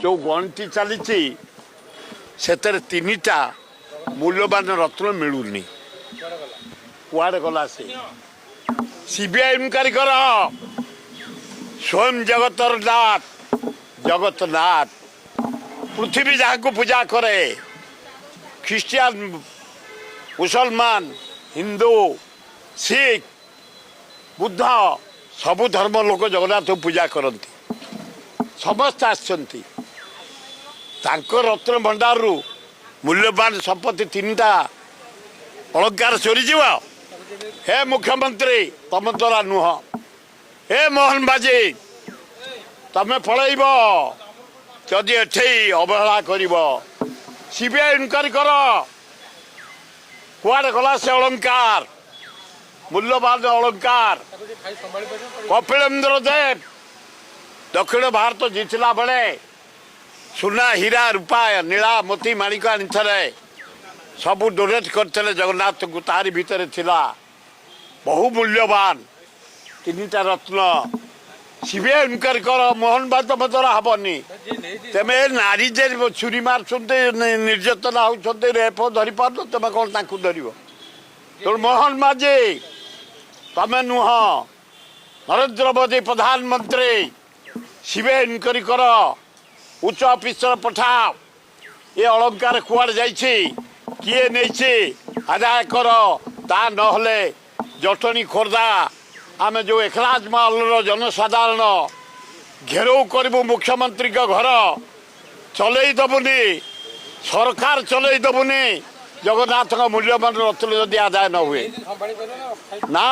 जो गणति चली से तीनटा मूल्यवान रत्न मिलूनी कुआड़े गला से सीबीआई इनक्वारी कर स्वयं जगतर नाथ जगतनाथ पृथ्वी जहाँ को पूजा करे ख्रिस्टियान मुसलमान हिंदू सिख बुद्ध सबु धर्म लोक जगन्नाथ पूजा करती समस्त आसती रत्न भंडार मूल्यवान संपत्ति तीनटा अलंकार चोरी जीव हे मुख्यमंत्री तुम द्वारा नुह हे मोहन बाजी तमें पलैब जदि एठे अवहेला कर सीबीआई इनक्वारी कर कुआड़े गला से अलंकार मूल्यवान अलंकार कपिलेन्द्र देव दक्षिण भारत जीतला बेले सुना हीरा रूपा नीला मोती माणिक आनी सब डोनेट करते जगन्नाथ को तारी भितर थिला बहु मूल्यवान तीनटा रत्न सीबीआई इनक्वारी कर मोहन बात तुम द्वारा हेनी तेमे नारी जे छुरी मार्च निर्यातना होती रेप धरी पार तुम कौन धर तो मोहन माझी तमें नुह नरेंद्र मोदी प्रधानमंत्री सीबीआई इनक्वारी कर उच्च अफिसर पठाओ ये अलंकार कुआड़ जा किए नहीं आदाय कर ता नहले जटनी खोर्धा आम जो एकराज महल जनसाधारण घेराव करूँ मुख्यमंत्री घर चलई दबुनी सरकार चलई दबुनी जगन्नाथ मूल्यवान रत्न जदि आदाय न हुए ना।